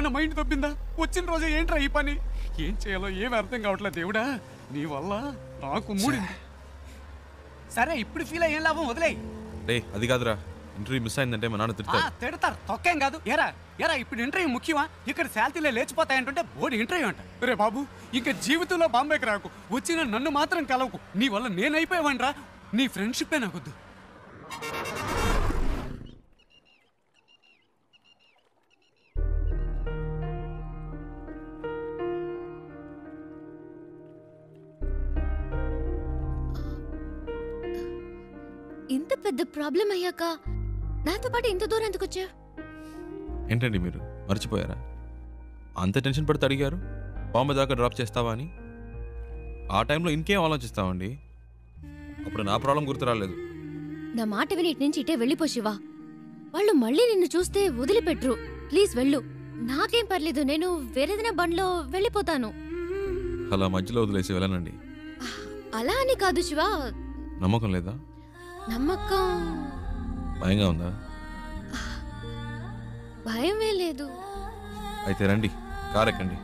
నీకేమైనా మైండ్ తప్పిందా? వచ్చిన రోజే ఏంట్రా ఈ పని? ఏం చేయాలో ఏమి అర్థం కావట్లేదు దేవుడా. నీ వల్ల నాకు మూడింది. సరే ఇప్పుడు ఫీల్ అయ్యేం లాభం, వదిలేయి. అది కాదురా, ఇంటర్వ్యూ మిస్ అయిందంటే మా నాన్న తిడతారు. తిడతారు, తొక్కేం కాదు. ఎరా ఎరా ఇప్పుడు ఇంటర్వ్యూ ముఖ్యమా? ఇక్కడ శాలరీలే లేచిపోతాయంటుంటే బోర్డు ఇంటర్వ్యూ అంట. రే బాబు, ఇంకా జీవితంలో బాంబేకి రాకు, వచ్చిన నన్ను మాత్రం కలవకు. నీ వల్ల నేనైపోయావనరా. నీ ఫ్రెండ్షిప్పే నాకొద్దు. ఇంత పెద్ద ప్రాబ్లం అయ్యాక నాతో పాటు ఇంత దూరం ఎందుకు వచ్చా? ఏంటండి మీరు మర్చిపోయారా? అంత టెన్షన్ పడితే అడిగారు బాంబే దాకా డ్రాప్ చేస్తావా అని. ఆ టైంలో ఇంకేం ఆలోచిస్తామండి? అప్పుడు నా ప్రాబ్లం గుర్తు రాలేదు. నా మాట విని ఇటు నుంచి ఇటే వెళ్ళిపో శివా. వాళ్ళు మళ్ళీ నిన్ను చూస్తే వదిలిపెట్టరు. ప్లీజ్ వెళ్ళు. నాకేం పర్లేదు, నేను వేరేదైనా బండ్లో వెళ్ళిపోతాను. అలా మధ్యలో వదిలేసి వెళ్ళనండి. అలా అని కాదు శివా. నమ్మకం లేదా? నమ్మకం. భయంగా ఉందా? భయమే లేదు. అయితే రండి, కార్ ఎక్కండి.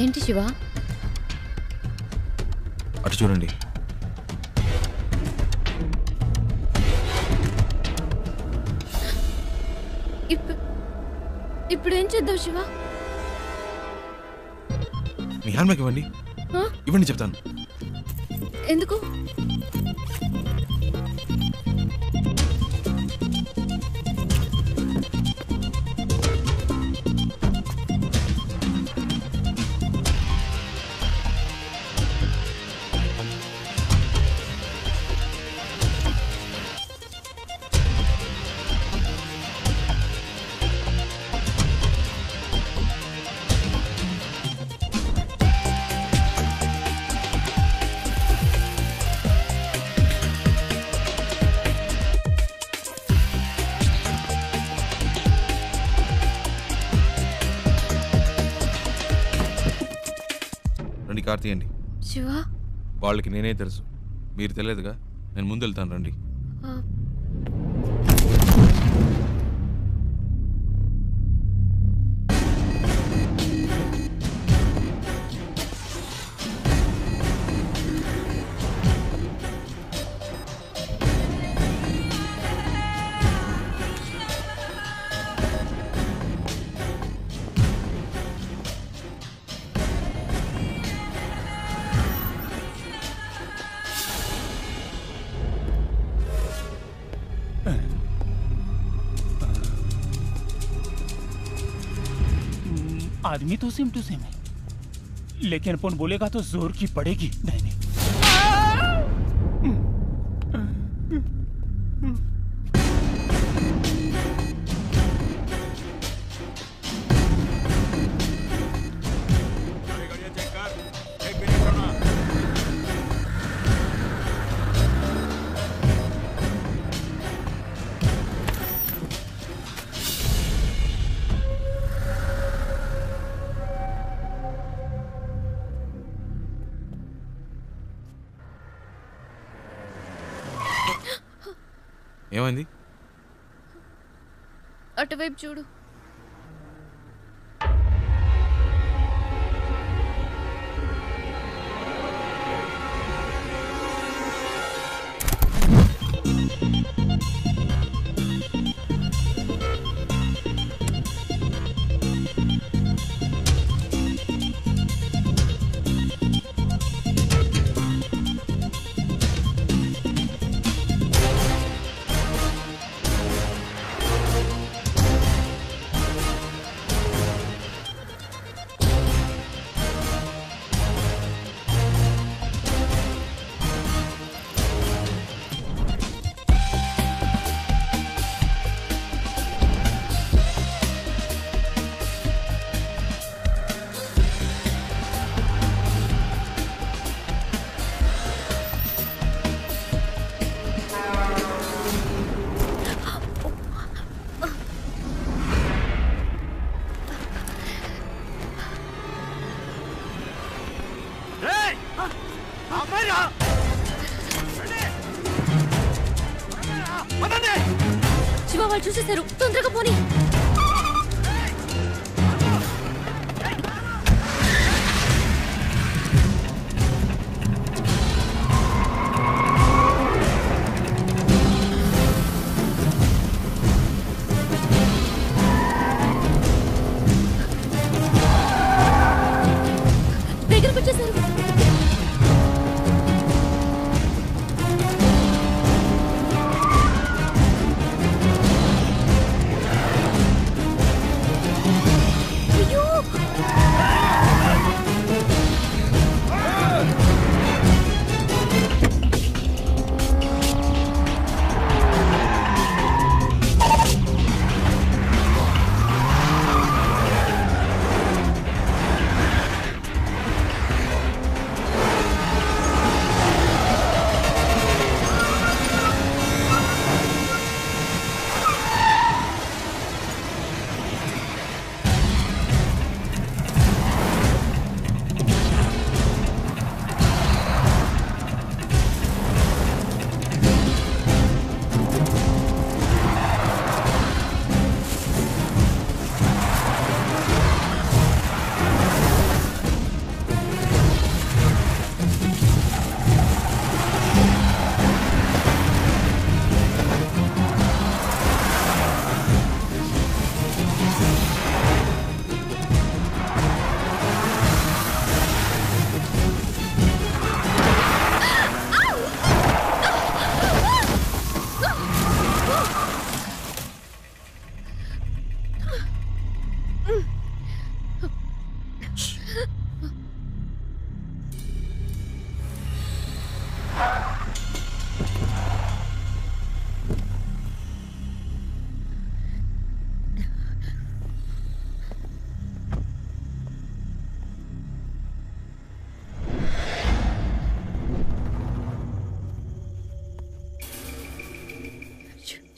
ఏంటి శివా? అటు చూడండి. ఇప్పుడు ఏం చేద్దాం శివా? మీ హ్యాండ్ ఇవ్వండి. ఇవ్వండి చెప్తాను. ఎందుకు? కార్ తీయండి. శివా, వాళ్ళకి నేనే తెలుసు, మీరు తెలియదుగా. నేను ముందు వెళ్తాను, రండి. आदमी तो सेम टू सेम है, लेकिन अपन बोलेगा तो जोर की पड़ेगी। नहीं ఏమైంది? అటువైపు చూడు. వాళ్ళు చూసేశారు. తొందరగా పోనీ. దగ్గరకు వచ్చేసారు. అయ్యో!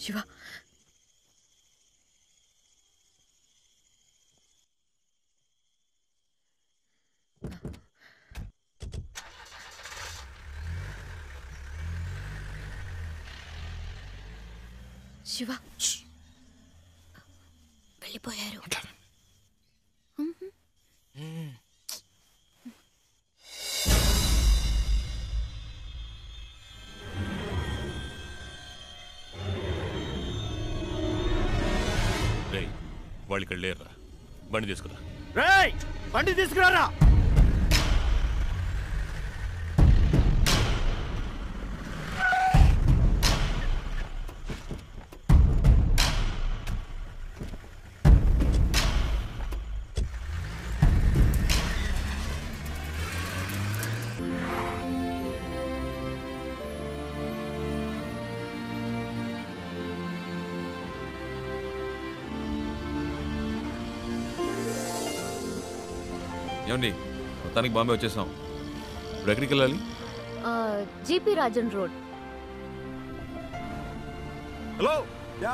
శివ, శివ వెళ్ళిపోయారు. వాళ్ళు ఇక్కడ లేరురా. బండి తీసుకురా. రేయ్, బండి తీసుకురారా. ఏమండి, మొత్తానికి బాంబే వచ్చేసాం. ఇప్పుడు ఎక్కడికి వెళ్ళాలి? GP Rajan road. Hello, yeah,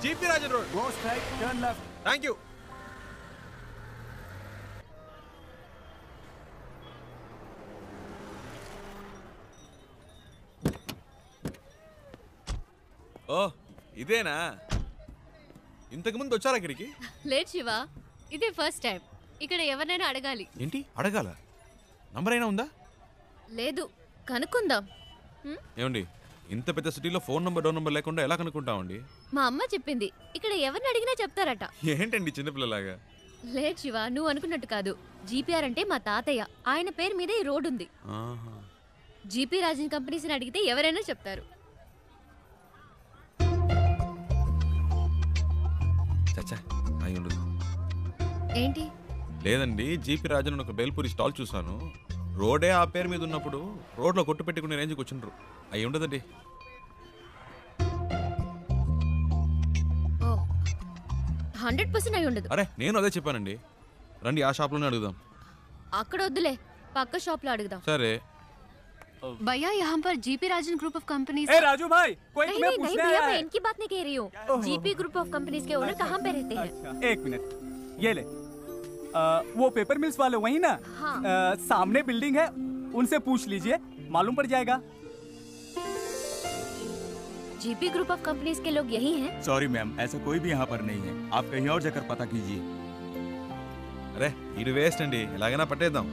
GP Rajan road. Go straight, turn left. Thank you. Oh, ఇదేనా? ఇంతకుముందు వచ్చారా ఇక్కడికి? లేదు శివ, ఇదే ఫస్ట్ టైం. ఇక్కడ ఎవరినైనా అడగాలి. ఏంటి అడగాల? నంబర్ అయినా ఉందా? లేదు, కనుక్కుందాం. ఏమండి, ఇంత పెద్ద సిటీలో ఫోన్ నంబర్ డోర్ నంబర్ లేకుండా ఎలా కనుక్కుంటామండి? మా అమ్మ చెప్పింది, ఇక్కడ ఎవరిని అడిగినా చెప్తారట. ఏంటండి చిన్నపిల్లలాగా? లేదు శివ, నువ్వు అనుకున్నట్టు కాదు. జీపీఆర్ అంటే మా తాతయ్య, ఆయన పేరు మీద ఈ రోడ్ ఉంది. జీపీ రాజన్ కంపెనీస్ని అడిగితే ఎవరైనా చెప్తారు. చచ్చా, అయి ఉండదు. ఏంటి? లేదండి, జీపీ రాజన్ ఒక బేల్పూరి స్టాల్ చూసాను. రోడే ఆ పేరు మీద ఉన్నప్పుడు రోడ్లో కొట్టు పెట్టుకునే రేంజ్కి వచ్చిండ్రు. అయి ఉండదండి. 100% అయి ఉండదు. అరే, నేను అదే చెప్పానండి. రండి, ఆ షాప్లోనే అడుగుదాం. అక్కడ వద్దులే, పక్క షాప్ లో అడుగుదాం. సరే. भैया यहाँ पर GP Rajan group of companies. ए राजू भाई, कोई नहीं तुम्हें नहीं पूछने भैया, आया मैं है। इनकी बात नहीं कह रही हूँ। जीपी ग्रुप ऑफ कंपनीज के ओनर कहाँ पे रहते हैं? अच्छा, एक मिनट, ये ले। वो पेपर मिल्स वाले वही ना? हाँ। सामने बिल्डिंग है, उनसे पूछ लीजिए, मालूम पड़ जाएगा। जीपी ग्रुप ऑफ कंपनीज के लोग यही हैं? सॉरी मैम, ऐसा कोई भी यहाँ पर नहीं है। आप कहीं और जाकर पता कीजिए। అరే ఇది వేస్ట్ అండి, ఎలాగైనా పట్టేద్దాం.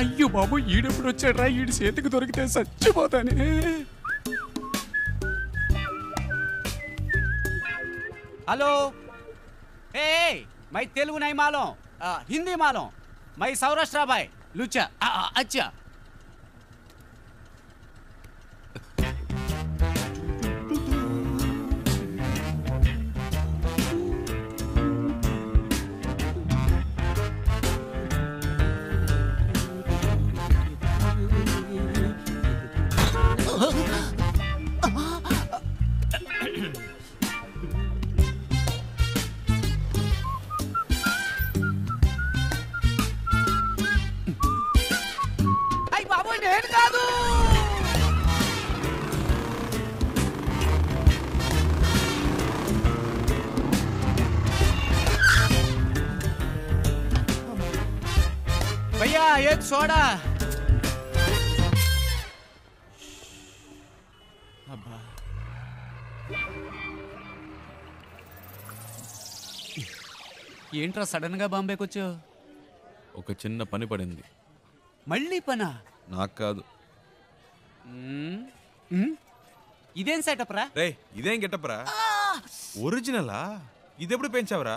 అయ్యో బాబు, ఈడెప్పుడు వచ్చాడ్రా? ఈడి చేతికి దొరికితే చచ్చిపోతానే. हेलो, ए मैं तेलुगु नहीं मालूम, हिंदी मालूम, मैं सौराष्ट्र भाई लुच्चा। अच्छा भैया एक सोडा। अब्बा ఏంట్రా సడన్ గా బాంబేకి వచ్చావు? ఒక చిన్న పని పడింది. మళ్ళీ పనా? నాకు కాదు. ఇదేం సెటప్ రా? రే ఇదేం గెటప్ రా? ఒరిజినలా? ఇదెప్పుడు పెంచావురా?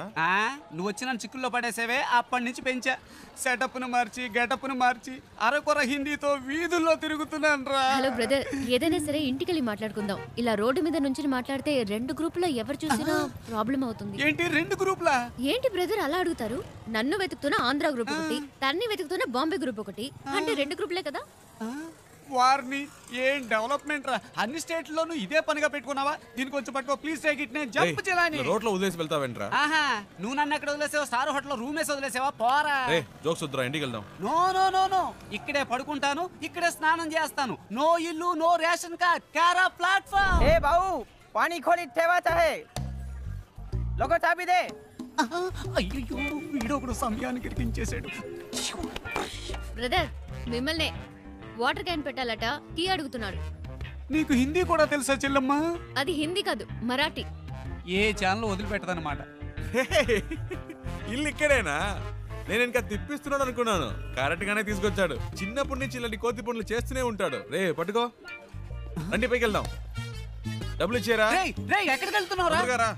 నువ్వు వచ్చిన చిక్కుల్లో పడేసేవే, అప్పటి నుంచి పెంచా. సెటప్ను మార్చి గెటప్ను మార్చి అరకొర హిందీతో వీధుల్లో తిరుగుతున్నాను రా. హలో బ్రదర్, ఏదైనా సరే ఇంటికెళ్ళి మాట్లాడుకుందాం. ఇలా రోడ్డు మీద నుంచి మాట్లాడితే రెండు గ్రూపులో ఎవరు చూసినా ప్రాబ్లం అవుతుంది. ఏంటి రెండు గ్రూపులా? ఏంటి బ్రదర్ అలా అడుగుతారు? నన్ను వెతుకుతున్న ఆంధ్ర గ్రూప్ ఒకటి, తన్ని వెతుకుతున్న బాంబే గ్రూప్ ఒకటి, అంటే రెండు గ్రూపులే కదా. వారిని ఏం డెవలప్మెంట్ రా! అన్ని స్టేట్లోనూ ఇదే పనిగా పెట్టుకున్నావా? దీనికి కొంచెం పట్టుకో ప్లీజ్. Take it. నేను జంప్ చేయాలని రోడ్లో వదిలేసి వెళ్తావేంట్రా? ఆహా, నువ్వు నన్ను ఎక్కడ వదిలేసావా? స్టార్ హోటల్లో రూమ్ వేసి వదిలేసావా? పోరా. రే జోక్స్ వద్దురా, ఇంటికి వెళ్దాం. నో నో నో నో, ఇక్కడే పడుకుంటాను, ఇక్కడే స్నానం చేస్తాను. నో ఇల్లు, నో రేషన్ కార్డ్, కారా ప్లాట్ఫామ్. ए बाऊ, पानी खोली ठेवाचा है, लोगो चाबी दे. అయ్యో, వీడొకడు సమయానికి ఇరికించేశాడు. బ్రదర్ మిమ్మల్ని వాటర్ క్యాన్ పెట్టాలట, టీ అడుగుతున్నాడు. నీకు హిందీ కూడా తెలుసా చెల్లమ్మా? అది హిందీ కాదు, మరాఠీ. ఏ ఛానల్ వదిలిపెట్టదన్నమాట. ఇల్లు ఇక్కడేనా? నేను ఇంకా తిప్పిస్తున్నాడు అనుకున్నాను. కరెక్ట్ గానే తీసుకొచ్చాడు. చిన్నప్పటి నుంచి ఇలాంటి కోతి పనులు చేస్తూనే ఉంటాడు. రే పట్టుకో, రండి పైకి వెళ్దాం. డబ్బులు ఇచ్చారా? ఎక్కడికి వెళ్తున్నావురా?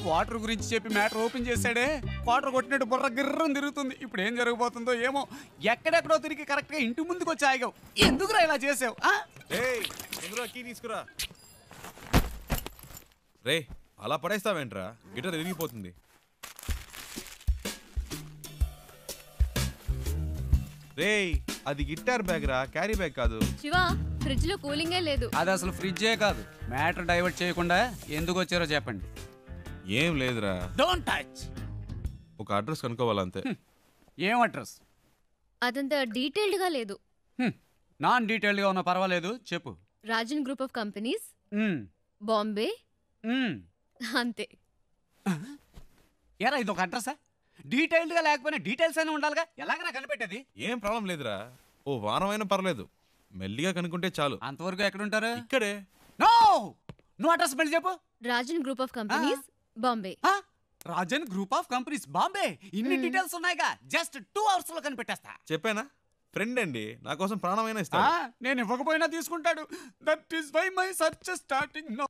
వాటర్ గురించి చెప్పి మ్యాటర్ ఓపెన్ చేశాడే, వాటర్ కొట్టినట్టు బుర్ర గిర్రం తిరుగుతుంది. ఇప్పుడు ఏం జరగబోతుందో ఏమో. ఎక్కడెక్కడో తిరిగి కరెక్ట్ గా ఇంటి ముందుకు వచ్చి ఆగావు. ఎందుకురా ఇలా చేసావు? కీ తీసుకురా. రే అలా పడేస్తావేంట్రా? గిటార్ ఎరిగిపోతుంది. రే అది గిటార్ బ్యాగ్ రా, క్యారీ బ్యాగ్ కాదు. శివా, ఫ్రిడ్జ్ లో కూలింగే లేదు. అది అసలు ఫ్రిడ్జే కాదు. మ్యాటర్ డైవర్ట్ చేయకుండా ఎందుకు వచ్చారో చెప్పండి. ఏం లేదురా, డోంట్ టచ్. ఒక అడ్రస్ కనుక్కోవాలంతే. ఏం అడ్రస్? అదంత డీటెయిల్డ్ గా లేదు. నాన్ డీటెయిల్డ్ గా ఉన్నా పర్వాలేదు, చెప్పు. Rajan group of companies, Bombay, అంతే. ఎరా ఇది ఒక అడ్రసా? డీటెయిల్డ్ గా లేకపోయినా డీటెయిల్స్ అయినా ఉండాలిగా. ఎలాగైనా కనిపెట్టేది? ఏం ప్రాబ్లం లేదురా, ఓ వారమైనా పర్లేదు, మెల్లిగా కనుక్కుంటే చాలు. అంతవరకు ఎక్కడుంటారు? ఇక్కడే. నో, నువ్వు అడ్రస్ మళ్ళీ చెప్పు. Rajan group of companies, Bombay. Rajan group of companies, Bombay. ఇన్ని డీటెయిల్స్ ఉన్నాయిగా, జస్ట్ 2 hours లో కనిపెట్టేస్తా. చెప్పానా? ఫ్రెండ్ అండి, నా కోసం ప్రాణమైనా ఇస్తా. నేను ఇవ్వకపోయినా తీసుకుంటాడు. That is why my search starting now.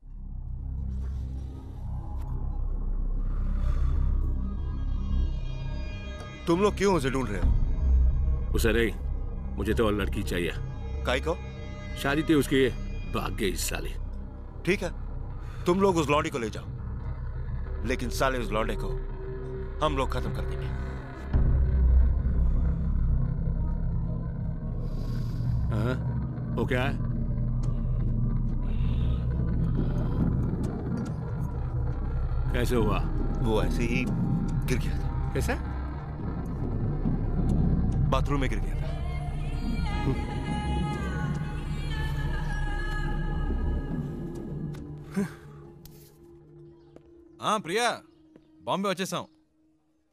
तुम लोग क्यों उसे ढूंढ रहे हो? उसे नहीं, मुझे तो और लड़की चाहिए। काय को? शादी थी उसकी, भाग गई इस साले। ठीक है, तुम लोग उस लौंडी को ले जाओ, लेकिन साले उस लौंडे को हम लोग खत्म कर देंगे। हाँ, वो क्या है? कैसे हुआ? वो ऐसे ही गिर गया था, कैसे? बाथरूम में गिर गया था। ప్రియా బాంబే వచ్చేసాం.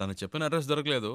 తను చెప్పిన అడ్రస్ దొరకలేదు,